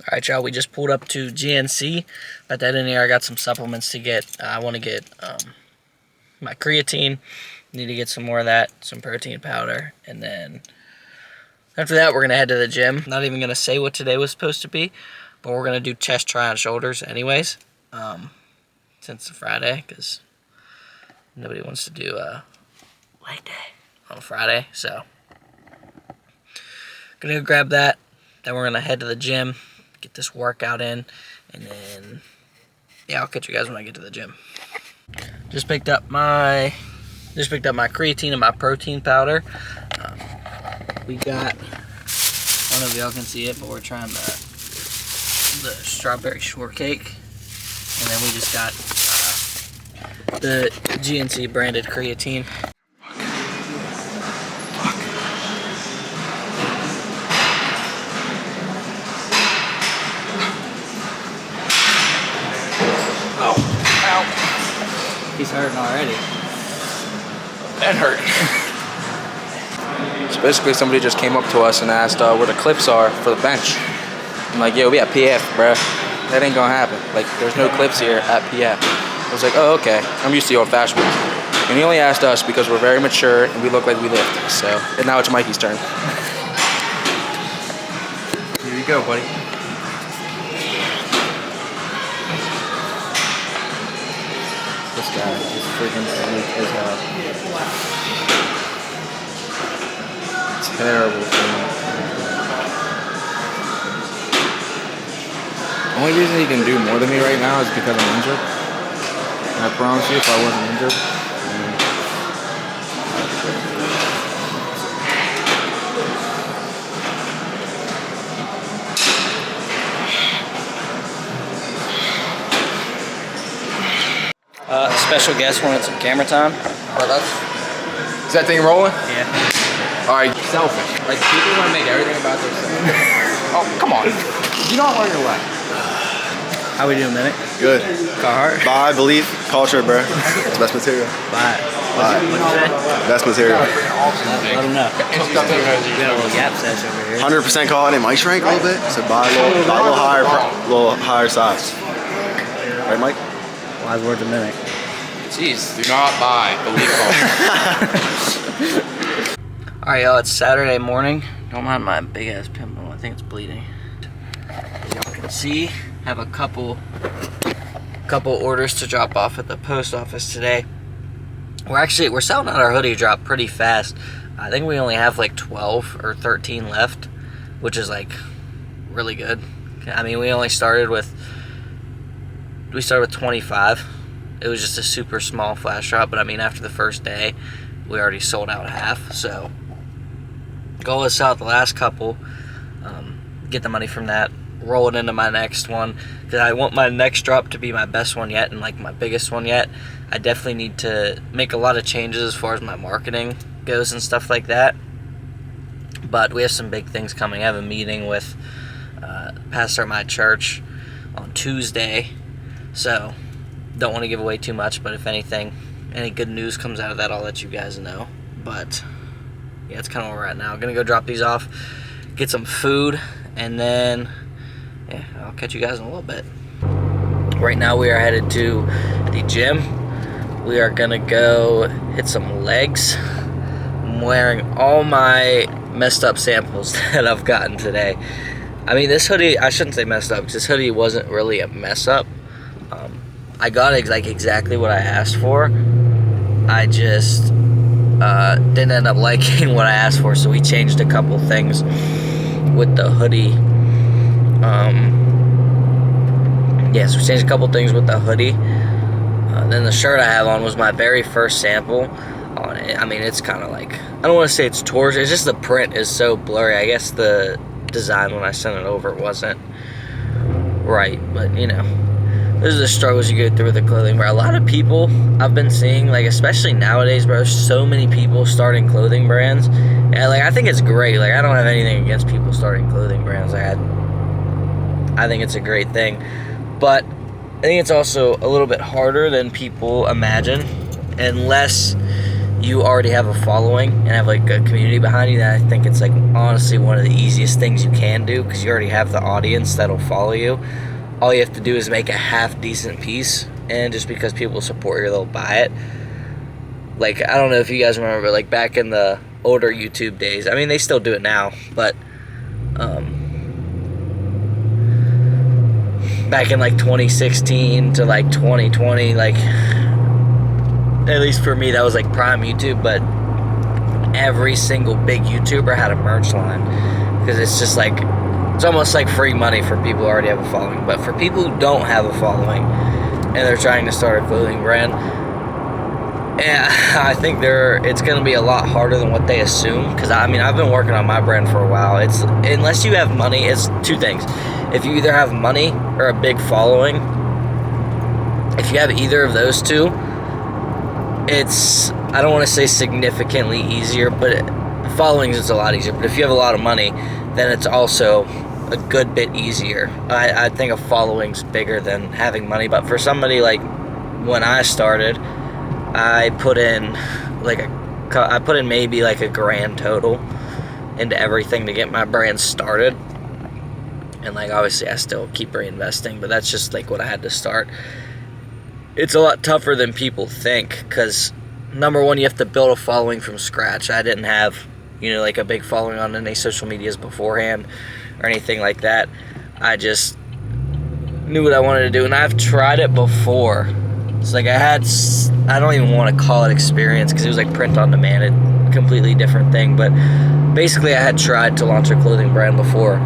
Alright, y'all, we just pulled up to GNC. Got that in here. I got some supplements to get. I want to get my creatine. Need to get some more of that, some protein powder. And then after that, we're going to head to the gym. Not even going to say what today was supposed to be, but we're going to do chest, try on shoulders anyways. Since it's Friday, because nobody wants to do leg day on Friday. So, going to go grab that. Then we're going to head to the gym. Get this workout in, and then yeah, I'll catch you guys when I get to the gym. Just picked up my creatine and my protein powder. We got, I don't know if y'all can see it, but we're trying the strawberry shortcake, and then we just got the GNC branded creatine. He's hurting already. And hurt. So basically somebody just came up to us and asked where the clips are for the bench. I'm like, yo, we at PF, bruh. That ain't gonna happen. Like, there's no clips here at PF. I was like, oh, okay. I'm used to the old-fashioned ones. And he only asked us because we're very mature and we look like we lift. So, and now it's Mikey's turn. Here you go, buddy. This guy is freaking weak as hell. Terrible thing. The only reason he can do more than me right now is because I'm injured. And I promise you, if I wasn't injured, Special guest wanted some camera time. Is that thing rolling? Yeah. Alright, selfish. Like, people want to make everything about themselves. Oh, come on. You don't learn your way. How we doing, Minute? Good. Carhartt? Buy, believe, culture, bro. It's best material. Buy. Buy. What'd you say? Best material. Let them know. We got a little gap sesh over here. 100% quality. Might shrink a little bit, so buy a little higher size. Right, Mike? Wise words a minute. Jeez, do not buy belief culture. Alright, y'all, it's Saturday morning. Don't mind my big ass pimple. I think it's bleeding. As y'all can see, have a couple orders to drop off at the post office today. We're selling out our hoodie drop pretty fast. I think we only have like 12 or 13 left, which is like really good. I mean, we started with 25. It was just a super small flash drop, but I mean, after the first day, we already sold out half. So, goal is to sell out the last couple, get the money from that, roll it into my next one, because I want my next drop to be my best one yet and like my biggest one yet. I definitely need to make a lot of changes as far as my marketing goes and stuff like that. But we have some big things coming. I have a meeting with pastor at my church on Tuesday, so don't want to give away too much, but if anything, any good news comes out of that, I'll let you guys know. But yeah, that's kind of where we're at now. I'm gonna go drop these off, get some food, and then yeah, I'll catch you guys in a little bit. Right now we are headed to the gym. We are gonna go hit some legs. I'm wearing all my messed up samples that I've gotten today. I mean, this hoodie, I shouldn't say messed up, because this hoodie wasn't really a mess up. I got like exactly what I asked for. I just didn't end up liking what I asked for, so we changed a couple things with the hoodie. Yeah, so we changed a couple things with the hoodie. Then the shirt I have on was my very first sample on it. I mean, it's kind of like, I don't want to say it's torsion, it's just the print is so blurry. I guess the design when I sent it over wasn't right, but you know, those are the struggles you go through with the clothing, bro. A lot of people I've been seeing, like, especially nowadays, bro, so many people starting clothing brands. And, like, I think it's great. Like, I don't have anything against people starting clothing brands. Like, I think it's a great thing. But I think it's also a little bit harder than people imagine, unless you already have a following and have like a community behind you, then I think it's like honestly one of the easiest things you can do, because you already have the audience that'll follow you. All you have to do is make a half decent piece, and just because people support you, they'll buy it. Like, I don't know if you guys remember, but like back in the older YouTube days, I mean, they still do it now, but back in like 2016 to like 2020, like, at least for me, that was like prime YouTube. But every single big YouTuber had a merch line, because it's just like, it's almost like free money for people who already have a following. But for people who don't have a following and they're trying to start a clothing brand, and I think it's going to be a lot harder than what they assume. Because I mean, I've been working on my brand for a while. It's, unless you have money, it's two things. If you either have money or a big following, if you have either of those two, it's, I don't want to say significantly easier, but following is a lot easier. But if you have a lot of money, then it's also a good bit easier. I think a following's bigger than having money. But for somebody like when I started, I put in maybe like a grand total into everything to get my brand started. And like, obviously I still keep reinvesting, but that's just like what I had to start. It's a lot tougher than people think, because number one, you have to build a following from scratch. I didn't have, like a big following on any social medias beforehand or anything like that. I just knew what I wanted to do, and I've tried it before. It's like I don't even want to call it experience, because it was like print on demand, a completely different thing. But basically I had tried to launch a clothing brand before.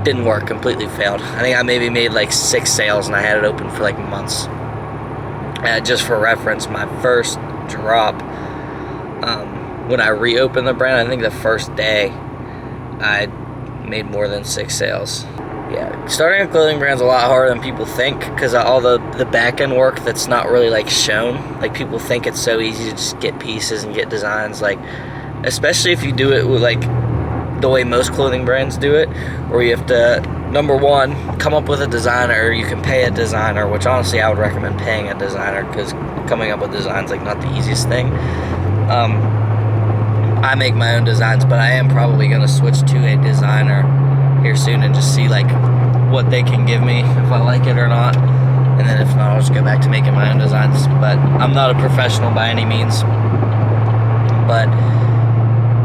Didn't work, completely failed. I think I maybe made like 6 sales, and I had it open for like months. Just for reference, my first drop, when I reopened the brand, I think the first day I made more than 6 sales. Yeah, starting a clothing brand's a lot harder than people think, because all the back end work that's not really like shown. Like, people think it's so easy to just get pieces and get designs, like, especially if you do it with like the way most clothing brands do it, where you have to, number one, come up with a designer, or you can pay a designer, which honestly I would recommend paying a designer, because coming up with designs like not the easiest thing. I make my own designs, but I am probably going to switch to a designer here soon and just see like what they can give me, if I like it or not. And then if not, I'll just go back to making my own designs. But I'm not a professional by any means. But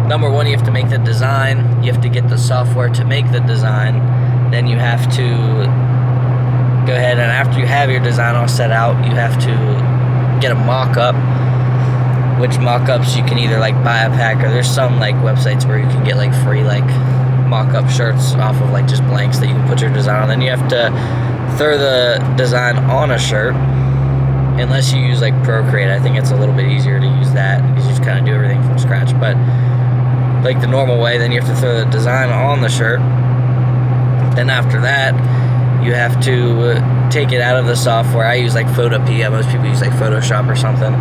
number one, you have to make the design. You have to get the software to make the design. Then you have to go ahead, and after you have your design all set out, you have to get a mock-up, which mock-ups you can either like buy a pack, or there's some like websites where you can get like free like mock-up shirts off of like just blanks that you can put your design on. Then you have to throw the design on a shirt, unless you use like Procreate. I think it's a little bit easier to use that, because you just kind of do everything from scratch. But like the normal way, then you have to throw the design on the shirt. Then after that, you have to take it out of the software. I use like Photopea. Most people use like Photoshop or something.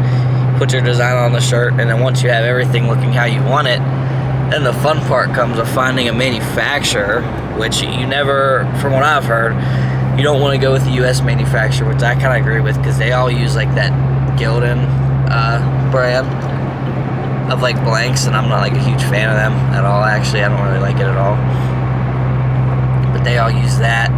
Put your design on the shirt, and then once you have everything looking how you want it, then the fun part comes of finding a manufacturer, which you never, from what I've heard, you don't want to go with the U.S. manufacturer, which I kind of agree with, because they all use like that Gildan brand of like blanks, and I'm not like a huge fan of them at all. Actually, I don't really like it at all. But they all use that.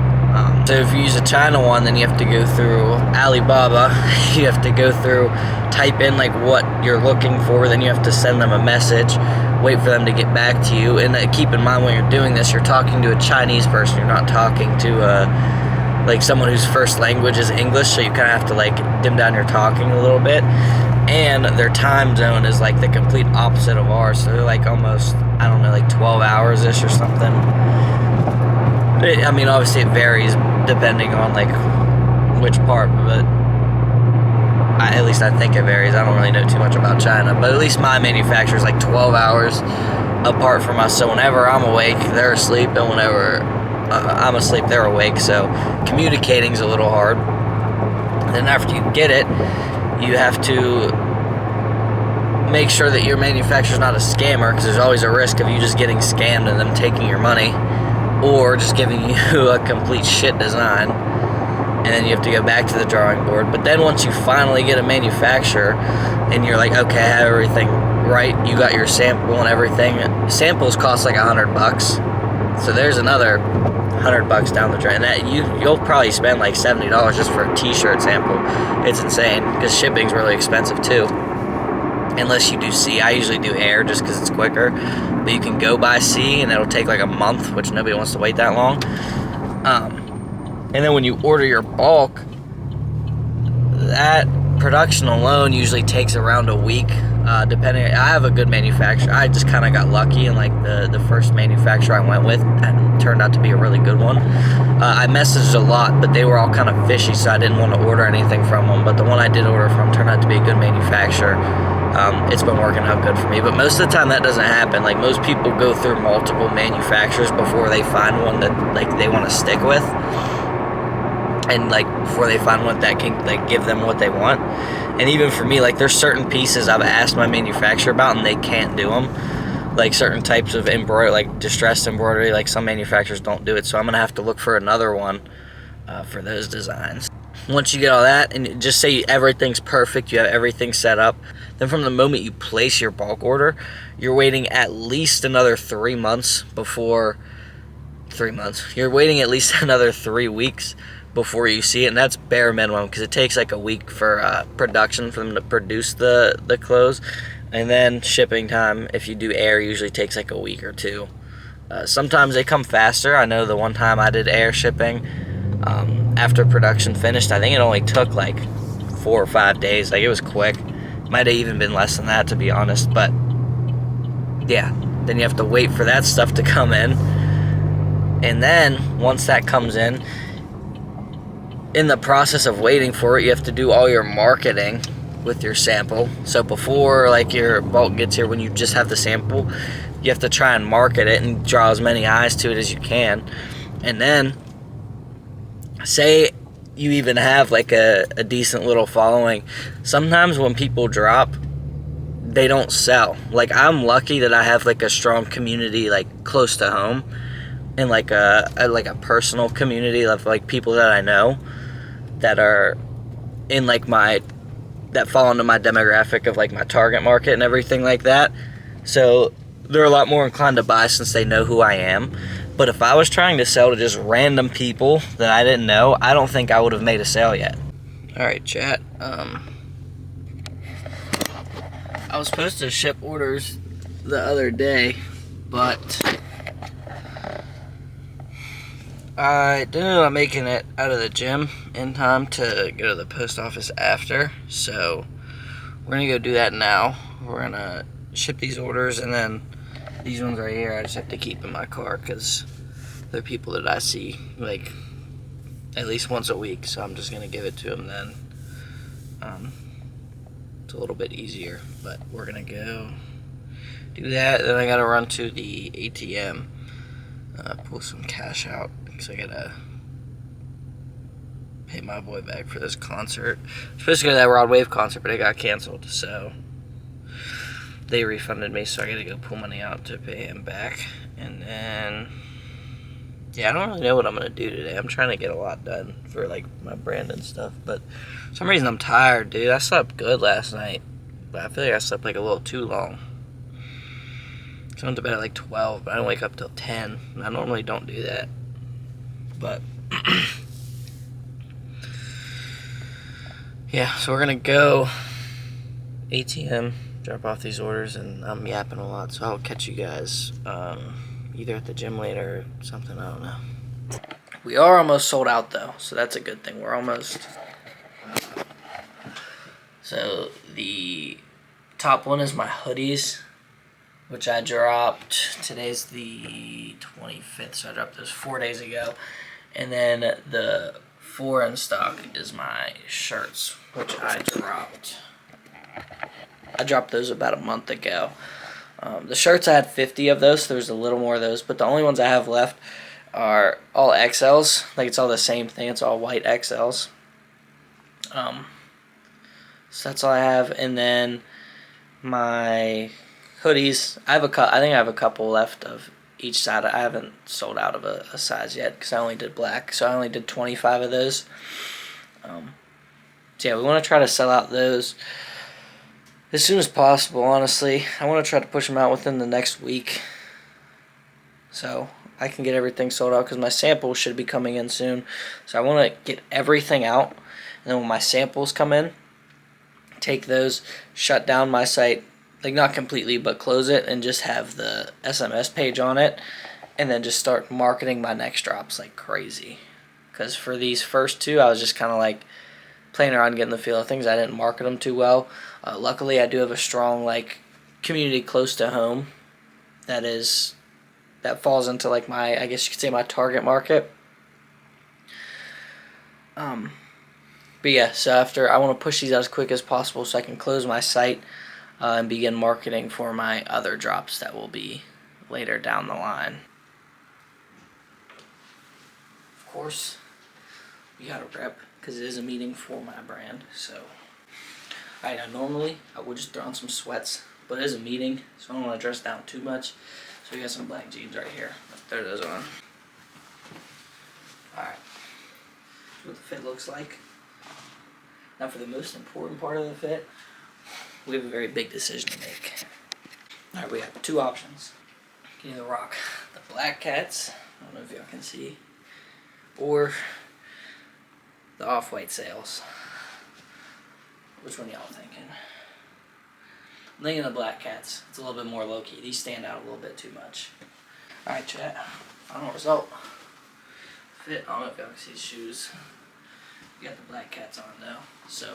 So if you use a China one, then you have to go through Alibaba. You have to go through, type in like what you're looking for, then you have to send them a message, wait for them to get back to you. And keep in mind, when you're doing this, you're talking to a Chinese person. You're not talking to like someone whose first language is English, so you kind of have to like dim down your talking a little bit. And their time zone is like the complete opposite of ours, so they're like almost, I don't know, like 12 hours-ish or something. I mean, obviously it varies depending on like which part, but at least I think it varies. I don't really know too much about China, but at least my manufacturer is like 12 hours apart from us. So whenever I'm awake, they're asleep, and whenever I'm asleep, they're awake. So communicating's a little hard. And then after you get it, you have to make sure that your manufacturer's not a scammer, because there's always a risk of you just getting scammed and them taking your money, or just giving you a complete shit design, and then you have to go back to the drawing board. But then once you finally get a manufacturer and you're like, okay, I have everything right, you got your sample and everything. Samples cost like $100, so there's another $100 down the drain. That you'll probably spend like $70 just for a t-shirt sample. It's insane because shipping's really expensive too. Unless you do sea. I usually do air just because it's quicker. But you can go by sea and it'll take like a month, which nobody wants to wait that long. And then when you order your bulk, that production alone usually takes around a week. Depending, I have a good manufacturer. I just kind of got lucky, and like the first manufacturer I went with turned out to be a really good one. I messaged a lot, but they were all kind of fishy, so I didn't want to order anything from them. But the one I did order from turned out to be a good manufacturer. It's been working out good for me, but most of the time that doesn't happen. Like, most people go through multiple manufacturers before they find one that like they want to stick with, and like before they find one that can like give them what they want. And even for me, like, there's certain pieces I've asked my manufacturer about and they can't do them. Like certain types of embroidery, like distressed embroidery, like some manufacturers don't do it, so I'm gonna have to look for another one for those designs. Once you get all that, and just say everything's perfect, you have everything set up, then from the moment you place your bulk order, you're waiting at least another 3 months before 3 months. You're waiting at least another 3 weeks before you see it, and that's bare minimum because it takes like a week for production for them to produce the clothes, and then shipping time, if you do air, usually takes like a week or two. Sometimes they come faster. I know the one time I did air shipping, after production finished, I think it only took like 4 or 5 days. Like, it was quick. Might have even been less than that, to be honest. But yeah, then you have to wait for that stuff to come in, and then once that comes in the process of waiting for it, you have to do all your marketing with your sample. So before like your bulk gets here, when you just have the sample, you have to try and market it and draw as many eyes to it as you can. And then say you even have like a decent little following, sometimes when people drop, they don't sell. Like, I'm lucky that I have like a strong community like close to home, and like a personal community of like people that I know that are in like that fall into my demographic of like my target market and everything like that. So they're a lot more inclined to buy since they know who I am. But if I was trying to sell to just random people that I didn't know, I don't think I would have made a sale yet. Alright, chat. I was supposed to ship orders the other day, but I didn't end up making it out of the gym in time to go to the post office after, so we're gonna go do that now. We're gonna ship these orders, and then these ones right here I just have to keep in my car because they're people that I see like at least once a week, so I'm just gonna give it to them then. It's a little bit easier, but we're gonna go do that. Then I gotta run to the ATM, pull some cash out because I gotta pay my boy back for this concert. I was supposed to go to that Rod Wave concert, but it got canceled, so they refunded me, so I gotta go pull money out to pay him back. And then, yeah, I don't really know what I'm gonna do today. I'm trying to get a lot done for like my brand and stuff, but for some reason I'm tired, dude. I slept good last night, but I feel like I slept like a little too long. So I went to bed at like 12, but I didn't wake up till 10. I normally don't do that, but yeah, so we're gonna go ATM, drop off these orders, and I'm yapping a lot, so I'll catch you guys either at the gym later or something, I don't know. We are almost sold out though, so that's a good thing. We're almost. So the top one is my hoodies, which I dropped. Today's the 25th, so I dropped those 4 days ago. And then the 4 in stock is my shirts, which I dropped. I dropped those about a month ago. The shirts, I had 50 of those, so there's a little more of those, but the only ones I have left are all XLs. Like, it's all the same thing. It's all white XLs. So that's all I have. And then my hoodies, I think I have a couple left of each side. I haven't sold out of a size yet because I only did black, so I only did 25 of those. So yeah, we want to try to sell out those As soon as possible, honestly. I want to try to push them out within the next week, so I can get everything sold out, because my samples should be coming in soon. So I want to get everything out, and then when my samples come in, take those, shut down my site, like not completely, but close it, and just have the SMS page on it, and then just start marketing my next drops like crazy. Because for these first two, I was just kind of like playing around, getting the feel of things. I didn't market them too well. Luckily, I do have a strong like community close to home that falls into like my, I guess you could say, my target market. But yeah, so after, I want to push these out as quick as possible so I can close my site and begin marketing for my other drops that will be later down the line. Of course, we gotta rep, because it is a meeting for my brand. So, alright, now normally I would just throw on some sweats, but it is a meeting, so I don't want to dress down too much. So we got some black jeans right here. I'll throw those on. Alright, what the fit looks like. Now for the most important part of the fit, we have a very big decision to make. Alright, we have two options. You can either rock the black cats, I don't know if y'all can see, or the off-white sails. Which one y'all thinking? I'm thinking the black cats. It's a little bit more low-key. These stand out a little bit too much. Alright, chat. Final result. Fit, I don't know if y'all can see the shoes. You got the black cats on though, so.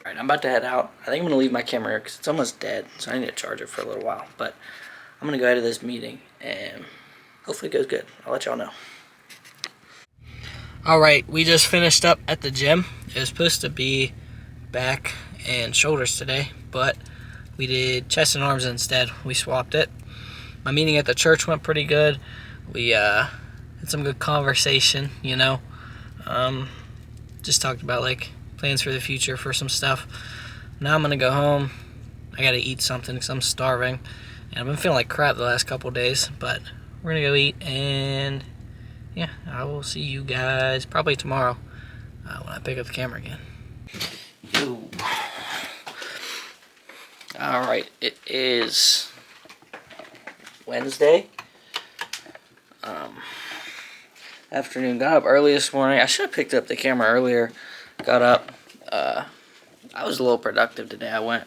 Alright, I'm about to head out. I think I'm going to leave my camera here because it's almost dead, so I need to charge it for a little while. But I'm going to go out of this meeting and hopefully it goes good. I'll let y'all know. Alright, we just finished up at the gym. It was supposed to be back and shoulders today, but we did chest and arms instead. We swapped it. My meeting at the church went pretty good. We had some good conversation, you know. Just talked about like plans for the future for some stuff. Now I'm gonna go home. I gotta eat something because I'm starving, and I've been feeling like crap the last couple days. But we're gonna go eat, and yeah, I will see you guys probably tomorrow when I pick up the camera again. Yo. All right, it is Wednesday. Afternoon. Got up early this morning. I should have picked up the camera earlier. Got up. I was a little productive today. I went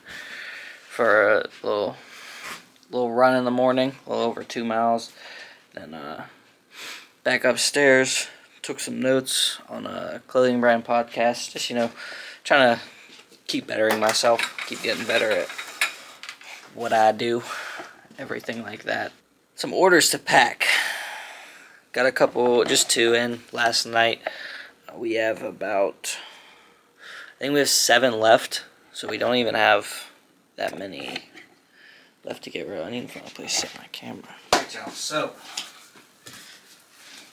for a little run in the morning, a little over 2 miles. Then back upstairs, took some notes on a clothing brand podcast. Just, you know, trying to keep bettering myself, keep getting better at what I do, everything like that. Some orders to pack. Got a couple, just 2 in last night. We have about, I think we have 7 left, so we don't even have that many left to get rid of. I need to find a place to set my camera. Alright, y'all, so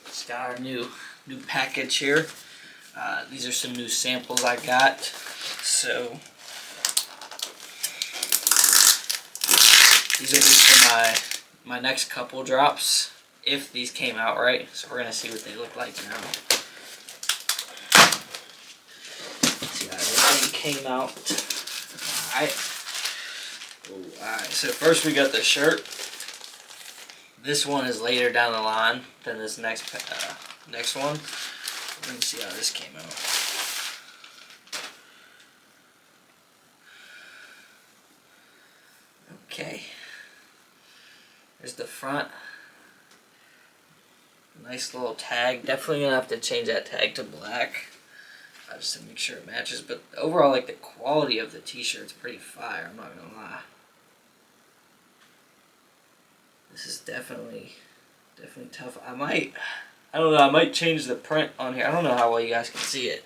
just got our new package here. These are some new samples I got. So these will be for my next couple drops, if these came out right. So we're gonna see what they look like now. See how everything came out. Alright, so first we got the shirt. This one is later down the line than this next one. We're gonna see how this came out. Okay. There's the front. Nice little tag. Definitely gonna have to change that tag to black, just to make sure it matches. But overall, like, the quality of the t-shirt's pretty fire, I'm not gonna lie. This is definitely tough. I don't know, I might change the print on here. I don't know how well you guys can see it.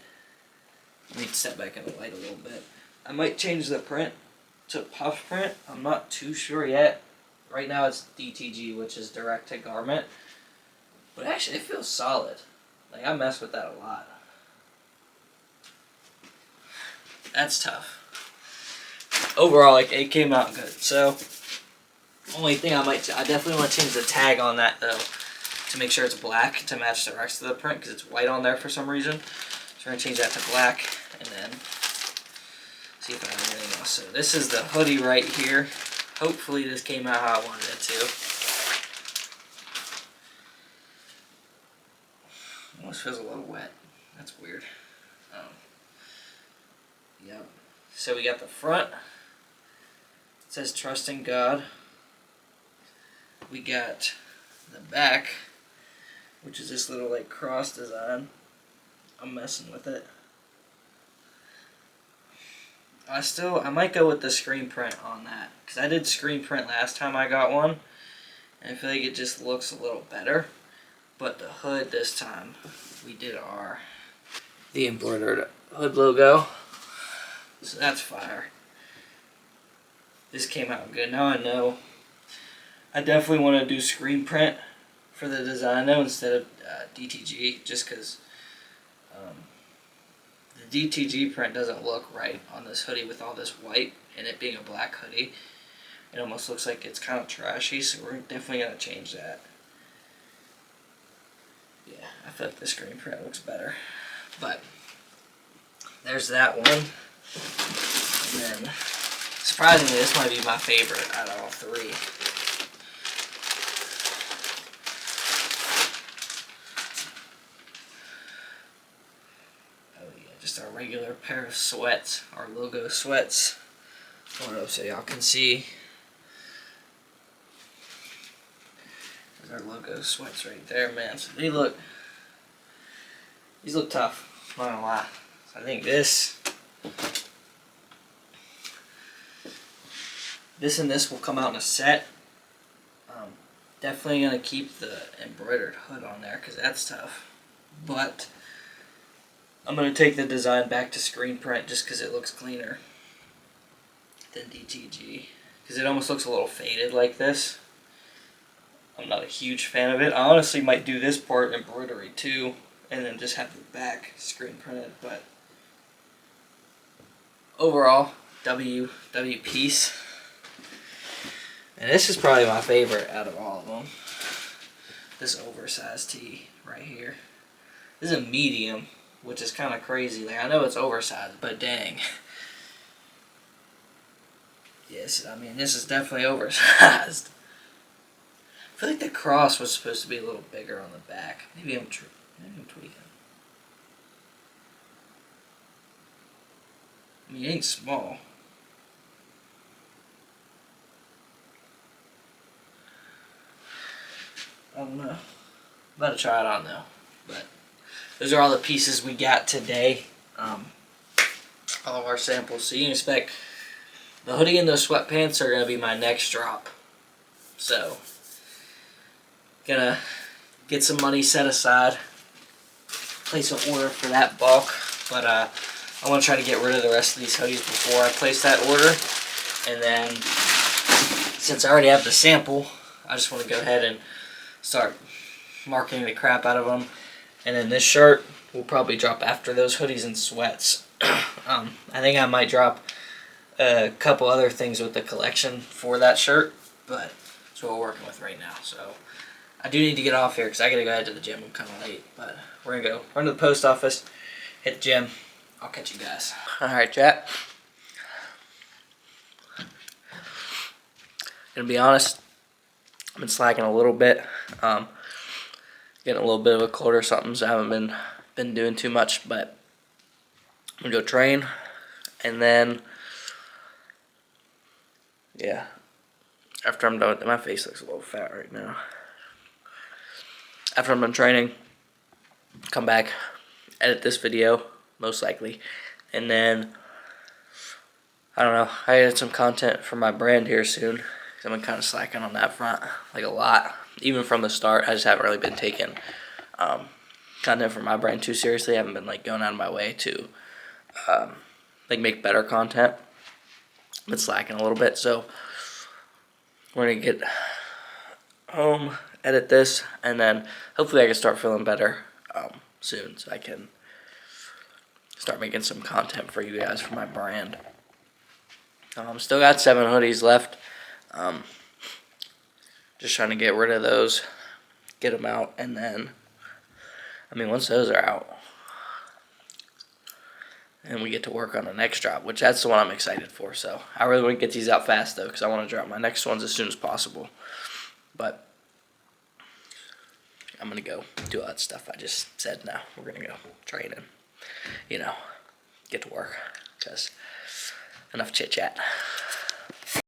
I need to step back in the light a little bit. I might change the print to puff print. I'm not too sure yet. Right now it's DTG, which is direct to garment. But actually, it feels solid. Like, I mess with that a lot. That's tough. Overall, like, it came out good. So, only thing I definitely want to change the tag on that, though, to make sure it's black to match the rest of the print, because it's white on there for some reason. So we're going to change that to black, and then See if I have anything else. So this is the hoodie right here. Hopefully this came out how I wanted it to. Almost feels a little wet. That's weird. Yep. So we got the front. It says trust in God. We got the back, which is this little like cross design. I'm messing with it. I might go with the screen print on that, because I did screen print last time I got one, and I feel like it just looks a little better. But the hood this time, we did the embroidered hood logo, so that's fire. This came out good. Now I know. I definitely want to do screen print for the design though instead of DTG, just because the DTG print doesn't look right on this hoodie with all this white and it being a black hoodie. It almost looks like it's kind of trashy, so we're definitely going to change that. Yeah, I feel like the screen print looks better. But there's that one. And then, surprisingly, this might be my favorite out of all three. Oh yeah, just our regular pair of sweats, our logo sweats. Hold it up so y'all can see. There's our logo sweats right there, man. So these look tough, I'm not gonna lie. So I think this and this will come out in a set. Definitely gonna keep the embroidered hood on there because that's tough. But I'm gonna take the design back to screen print just because it looks cleaner than DTG. Because it almost looks a little faded like this. I'm not a huge fan of it. I honestly might do this part embroidery too, and then just have the back screen printed. But overall, W piece. And this is probably my favorite out of all of them. This oversized tee right here. This is a medium, which is kind of crazy. Like, I know it's oversized, but dang. Yes, I mean, this is definitely oversized. I feel like the cross was supposed to be a little bigger on the back. Maybe I'm tweaking. I mean, it ain't small. I don't know. I'm about to try it on though. But those are all the pieces we got today. All of our samples. So you can expect the hoodie and those sweatpants are going to be my next drop. So, gonna get some money set aside. Place an order for that bulk. But I want to try to get rid of the rest of these hoodies before I place that order. And then, since I already have the sample, I just want to go ahead and start marketing the crap out of them. And then this shirt will probably drop after those hoodies and sweats. I think I might drop a couple other things with the collection for that shirt, but that's what we're working with right now. So I do need to get off here because I gotta go head to the gym. I'm kind of late, but we're gonna go run to the post office, hit the gym. I'll catch you guys. All right, chat. Gonna be honest, I've been slacking a little bit. Getting a little bit of a cold or something, so I haven't been doing too much. But I'm gonna go train, and then yeah, after I'm done with it, my face looks a little fat right now. After I'm done training, come back, edit this video most likely, and then I don't know. I edit some content for my brand here soon. I've been kind of slacking on that front, like a lot. Even from the start, I just haven't really been taking content for my brand too seriously. I haven't been like going out of my way to like make better content. I've been slacking a little bit, so we're gonna get home, edit this, and then hopefully I can start feeling better soon, so I can start making some content for you guys for my brand. Still got 7 hoodies left. Just trying to get rid of those, get them out, and then, I mean, once those are out, and we get to work on the next drop, which that's the one I'm excited for. So I really want to get these out fast though, because I want to drop my next ones as soon as possible. But I'm gonna go do all that stuff I just said. Now we're gonna go train and get to work, because enough chit chat.